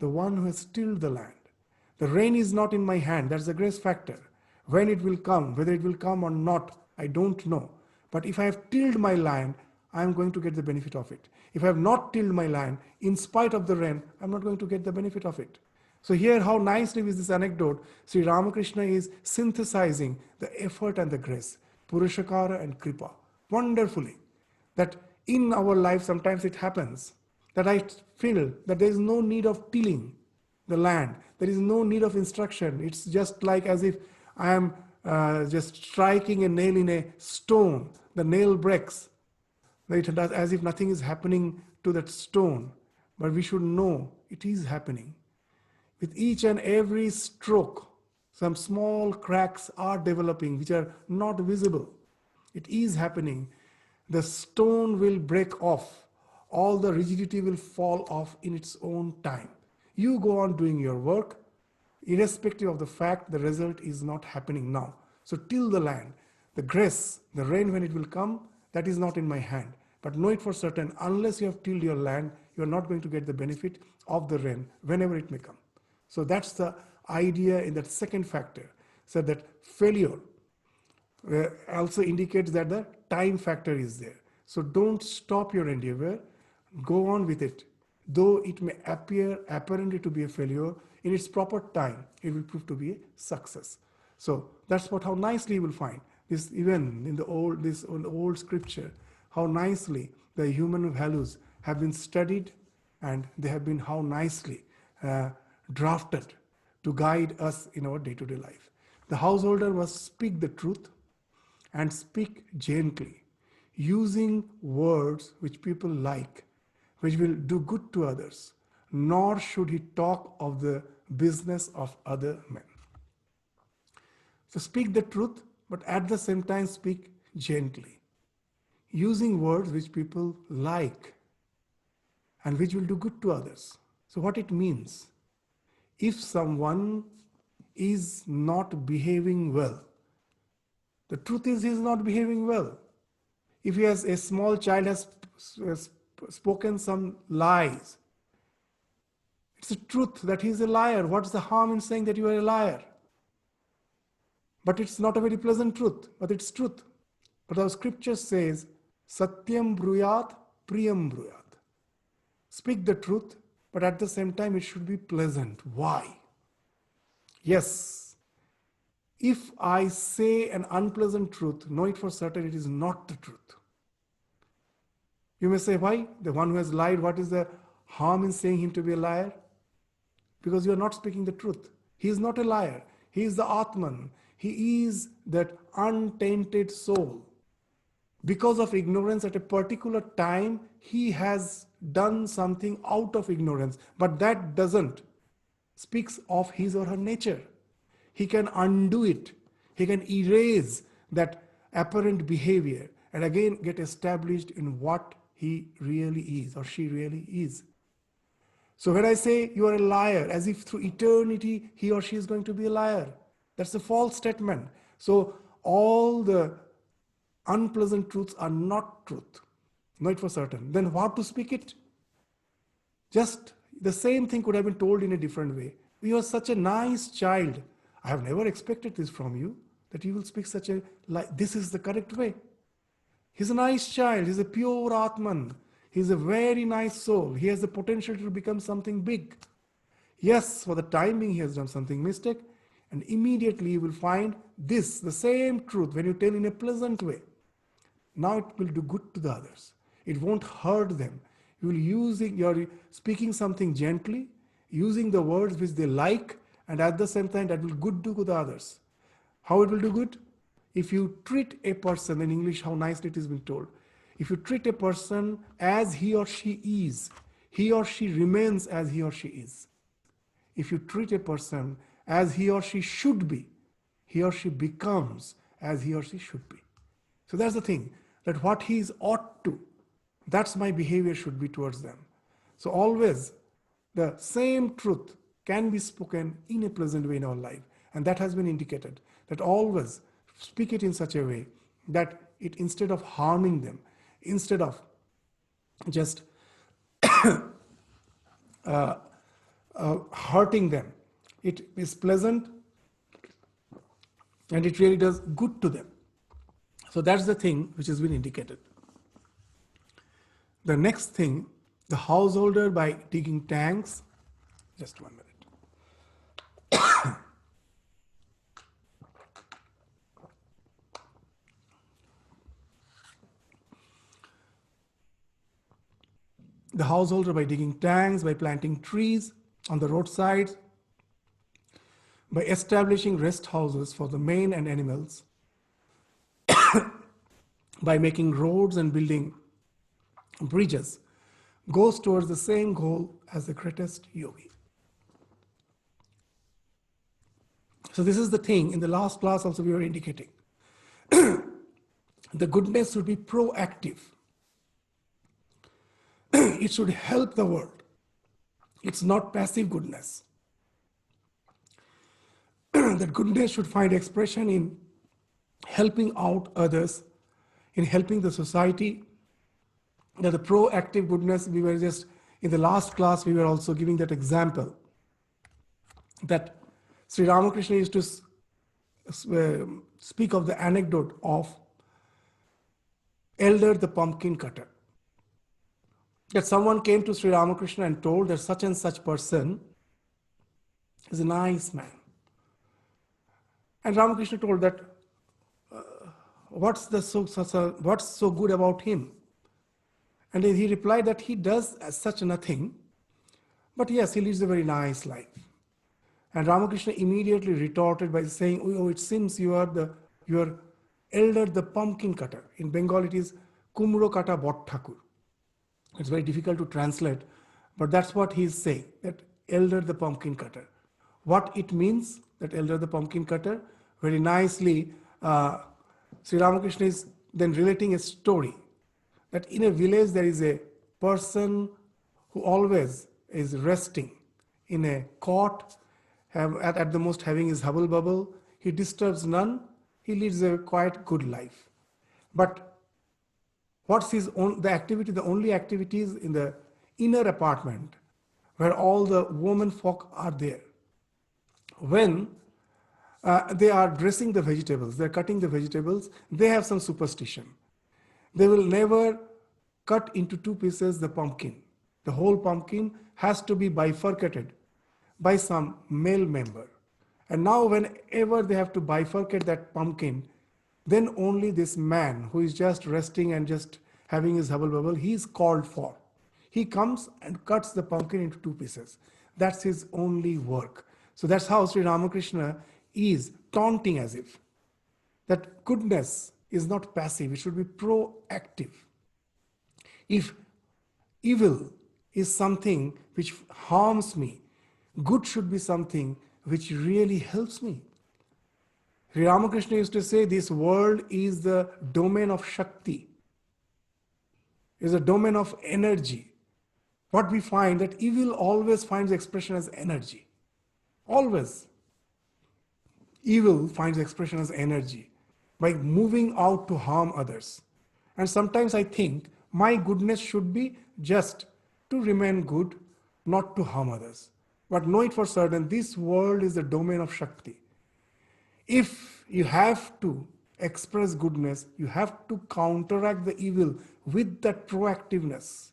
The one who has tilled the land. The rain is not in my hand. That's the grace factor. When it will come, whether it will come or not, I don't know. But if I have tilled my land, I am going to get the benefit of it. If I have not tilled my land, in spite of the rain, I'm not going to get the benefit of it. So here, how nicely with this anecdote, Sri Ramakrishna is synthesizing the effort and the grace, Purushakara and Kripa, wonderfully. That in our life, sometimes it happens that I feel that there is no need of tilling the land. There is no need of instruction. It's just like as if I am just striking a nail in a stone. The nail breaks. It does as if nothing is happening to that stone. But we should know it is happening. With each and every stroke, some small cracks are developing which are not visible. It is happening. The stone will break off. All the rigidity will fall off in its own time. You go on doing your work, irrespective of the fact the result is not happening now. So till the land, the grace, the rain when it will come, that is not in my hand. But know it for certain, unless you have tilled your land, you are not going to get the benefit of the rain whenever it may come. So that's the idea in that second factor. So that failure also indicates that the time factor is there. So don't stop your endeavor, go on with it. Though it may appear apparently to be a failure, in its proper time, it will prove to be a success. So that's what how nicely you will find this even in the old scripture, how nicely the human values have been studied and they have been how nicely drafted to guide us in our day-to-day life. The householder must speak the truth and speak gently, using words which people like, which will do good to others, nor should he talk of the business of other men. So speak the truth, but at the same time speak gently, using words which people like and which will do good to others. So what it means, if someone is not behaving well, the truth is he is not behaving well. If he has a small child has spoken some lies, it's the truth that he is a liar. What's the harm in saying that you are a liar? But it's not a very pleasant truth, but it's truth. But our scripture says, Satyam bruyat, priyam bruyat. Speak the truth, but at the same time it should be pleasant. Why? Yes, if I say an unpleasant truth, know it for certain it is not the truth. You may say, why? The one who has lied, what is the harm in saying him to be a liar? Because you are not speaking the truth. He is not a liar. He is the Atman. He is that untainted soul. Because of ignorance at a particular time, he has done something out of ignorance. But that doesn't speaks of his or her nature. He can undo it. He can erase that apparent behavior and again get established in what he really is or she really is. So when I say you are a liar, as if through eternity he or she is going to be a liar, that's a false statement. So all the unpleasant truths are not truth. Know it for certain. Then how to speak it? Just the same thing could have been told in a different way. You are such a nice child. I have never expected this from you, that you will speak such a, like, this is the correct way. He's a nice child. He's a pure Atman. He's a very nice soul. He has the potential to become something big. Yes, for the time being, he has done something mistake. And immediately you will find this, the same truth, when you tell in a pleasant way. Now it will do good to the others. It won't hurt them. You will you're speaking something gently, using the words which they like, and at the same time that will good do to the others. How it will do good? If you treat a person, in English how nicely it is being told, if you treat a person as he or she is, he or she remains as he or she is. If you treat a person as he or she should be, he or she becomes as he or she should be. So that's the thing. that what he is ought to, that's my behavior should be towards them. So always the same truth can be spoken in a pleasant way in our life. And that has been indicated, that always speak it in such a way that it, instead of harming them, instead of just hurting them, it is pleasant and it really does good to them. So that's the thing which has been indicated. The next thing, the householder by digging tanks. Just 1 minute. The householder by digging tanks, by planting trees on the roadsides, by establishing rest houses for the men and animals, by making roads and building bridges, goes towards the same goal as the greatest yogi. So this is the thing, in the last class also we were indicating. The goodness should be proactive. It should help the world. It's not passive goodness. That goodness should find expression in helping out others, in helping the society. That the proactive goodness, we were just, in the last class, we were also giving that example. That Sri Ramakrishna used to speak of the anecdote of Elder the pumpkin cutter. That someone came to Sri Ramakrishna and told that such and such person is a nice man. And Ramakrishna told that, what's so good about him? And he replied that he does as such nothing, but yes, he leads a very nice life. And Ramakrishna immediately retorted by saying, oh, it seems you are elder the pumpkin cutter. In Bengal it is Kumro Kata Bot Thakur. It's very difficult to translate, but that's what he is saying, that elder the pumpkin cutter. What it means, that elder the pumpkin cutter, very nicely, Sri Ramakrishna is then relating a story, that in a village there is a person who always is resting in a cot, at the most having his hubble bubble. He disturbs none, he leads a quite good life. But what's his own, the activity, the only activities in the inner apartment where all the women folk are there. When they are dressing the vegetables, they're cutting the vegetables, they have some superstition. They will never cut into two pieces the pumpkin. The whole pumpkin has to be bifurcated by some male member. And now whenever they have to bifurcate that pumpkin, then only this man who is just resting and just having his hubble bubble, he is called for. He comes and cuts the pumpkin into two pieces. That's his only work. So that's how Sri Ramakrishna is taunting as if that goodness is not passive, it should be proactive. If evil is something which harms me, good should be something which really helps me. Sri Ramakrishna used to say this world is the domain of Shakti, is a domain of energy. What we find that evil always finds expression as energy. Always. Evil finds expression as energy by moving out to harm others. And sometimes I think my goodness should be just to remain good, not to harm others. But know it for certain, this world is the domain of Shakti. If you have to express goodness, you have to counteract the evil with that proactiveness.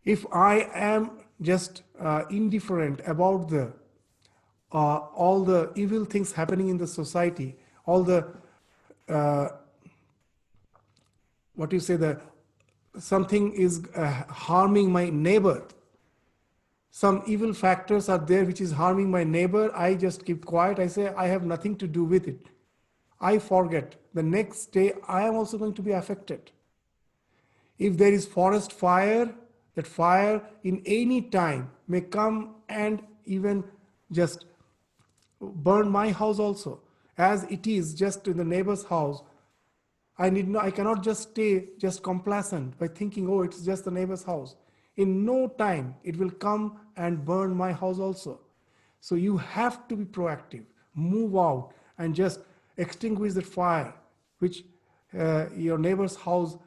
If I am just indifferent about the all the evil things happening in the society, all the something is harming my neighbor, some evil factors are there which is harming my neighbor, I just keep quiet, I say I have nothing to do with it. I forget. The next day I am also going to be affected. If there is forest fire, that fire in any time may come and even just burn my house also. As it is just in the neighbor's house, I cannot just stay just complacent by thinking, oh, it's just the neighbor's house. In no time, it will come and burn my house also. So you have to be proactive, move out and just extinguish the fire which your neighbor's house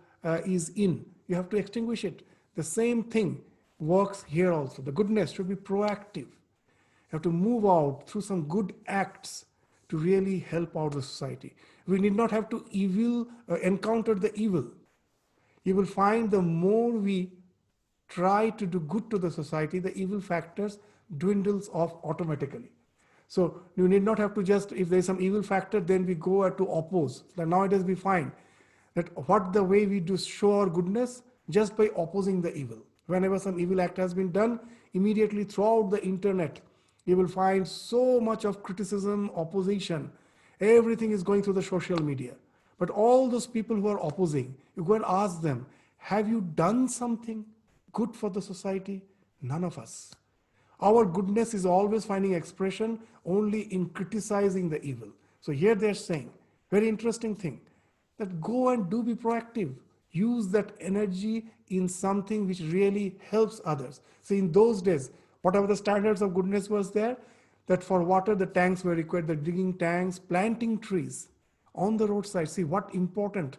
is in. You have to extinguish it. The same thing works here also. The goodness should be proactive. You have to move out through some good acts to really help out the society. We need not have to encounter the evil. You will find the more we try to do good to the society, the evil factors dwindles off automatically. So you need not have to just, if there is some evil factor, then we go to oppose. Like nowadays we find that what the way we do show our goodness just by opposing the evil. Whenever some evil act has been done, immediately throughout the internet, you will find so much of criticism, opposition. Everything is going through the social media. But all those people who are opposing, you go and ask them, have you done something good for the society? None of us. Our goodness is always finding expression only in criticizing the evil. So here they're saying, very interesting thing, that go and do be proactive. Use that energy in something which really helps others. So in those days, whatever the standards of goodness was there, that for water the tanks were required, the digging tanks, planting trees on the roadside. See what important.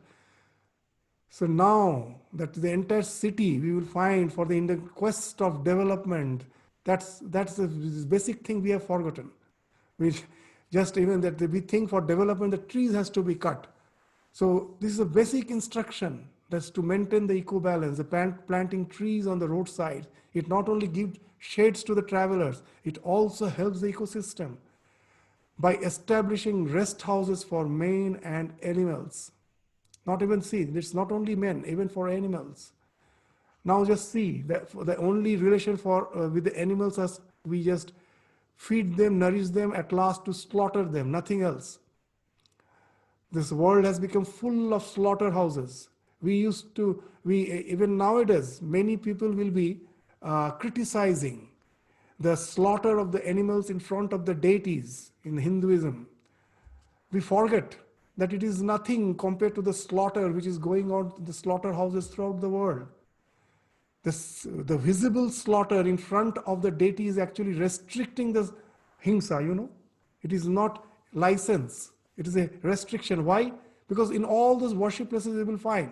So now that the entire city we will find for in the quest of development, that's the basic thing we have forgotten. Which just even that we think for development the trees has to be cut. So this is a basic instruction, that's to maintain the eco-balance, the planting trees on the roadside. It not only gives shades to the travelers, it also helps the ecosystem by establishing rest houses for men and animals. Not even see, it's not only men, even for animals. Now just see, that the only relation with the animals is we just feed them, nourish them, at last to slaughter them, nothing else. This world has become full of slaughterhouses. Even nowadays, many people will be criticizing the slaughter of the animals in front of the deities in Hinduism. We forget that it is nothing compared to the slaughter which is going on in the slaughterhouses throughout the world. The visible slaughter in front of the deity is actually restricting the hingsa, It is not license. It is a restriction. Why? Because in all those worship places you will find,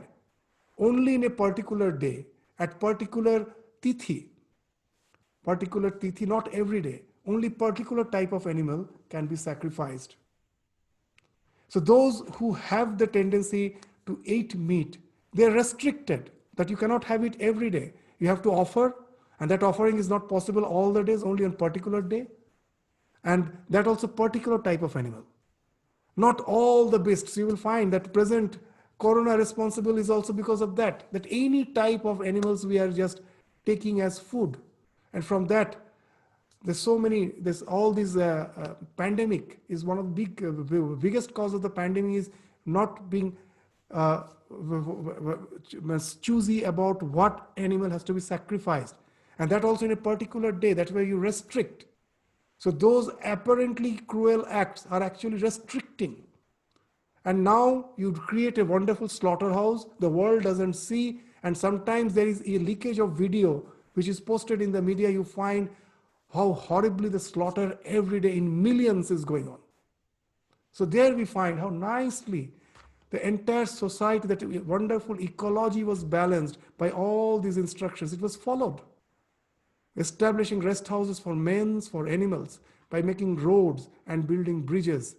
only in a particular day, at particular tithi, not every day, only particular type of animal can be sacrificed. So those who have the tendency to eat meat, they are restricted, that you cannot have it every day. You have to offer, and that offering is not possible all the days, only on particular day. And that also particular type of animal. Not all the beasts. You will find that present corona responsible is also because of that any type of animals we are just taking as food. And from that, there's all this pandemic is one of the biggest cause of the pandemic is not being choosy about what animal has to be sacrificed. And that also in a particular day, that's where you restrict. So those apparently cruel acts are actually restricting. And now you create a wonderful slaughterhouse, the world doesn't see, and sometimes there is a leakage of video which is posted in the media. You find how horribly the slaughter every day in millions is going on. So there we find how nicely the entire society, that wonderful ecology was balanced by all these instructions. It was followed. Establishing rest houses for men, for animals, by making roads and building bridges,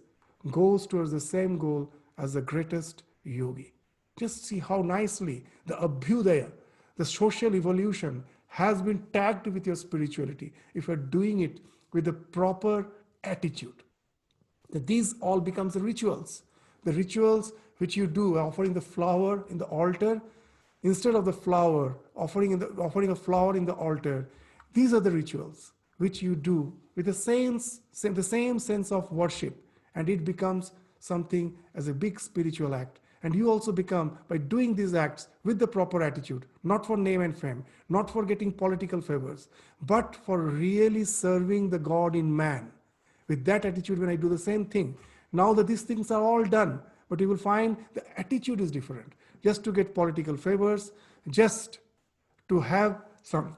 goes towards the same goal as the greatest yogi. Just see how nicely the abhyudaya, the social evolution, has been tagged with your spirituality if you're doing it with the proper attitude. That these all becomes the rituals. The rituals which you do, offering the flower in the altar, instead of the flower, offering a flower in the altar, these are the rituals which you do with the same sense of worship, and it becomes something as a big spiritual act. And you also become, by doing these acts with the proper attitude, not for name and fame, not for getting political favors, but for really serving the God in man. With that attitude, when I do the same thing, now that these things are all done, but you will find the attitude is different. Just to get political favors, just to have some,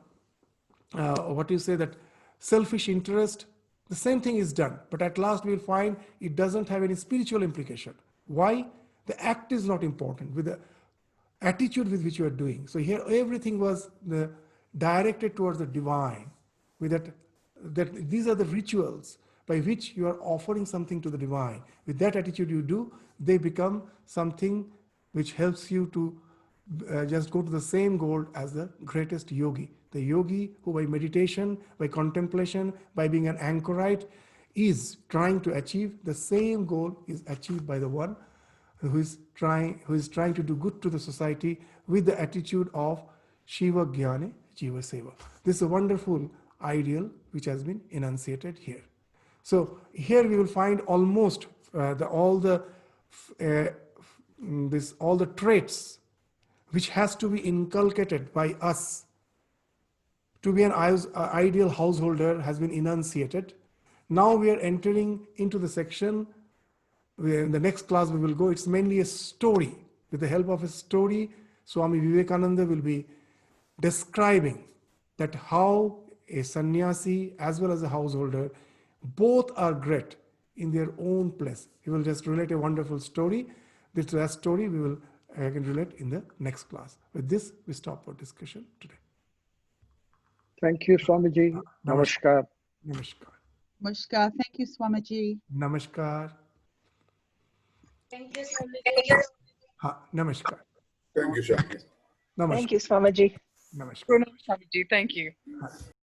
what you say, that selfish interest, the same thing is done. But at last we will find it doesn't have any spiritual implication. Why? The act is not important, with the attitude with which you are doing. So here everything was directed towards the divine, with that these are the rituals by which you are offering something to the divine. With that attitude you do, they become something which helps you to just go to the same goal as the greatest yogi. The yogi who by meditation, by contemplation, by being an anchorite, is trying to achieve the same goal is achieved by the one who is trying to do good to the society with the attitude of Shiva Jnane Jiva Seva. This is a wonderful ideal which has been enunciated here. So here we will find almost all the traits which has to be inculcated by us to be an ideal householder has been enunciated. Now we are entering into the section where in the next class we will go. It's mainly a story. With the help of a story, Swami Vivekananda will be describing that how a sannyasi as well as a householder, both are great in their own place. He will just relate a wonderful story. That story we will again relate in the next class. With this, we stop our discussion today. Thank you, Swamiji. Namaskar. Namaskar. Namaskar. Thank you, Swamiji. Namaskar. Thank you, Swamiji. Namaskar. Thank you, Swami. Namaskar. Thank you, Swamiji. Namaskar. Pranam Swamiji. Thank you.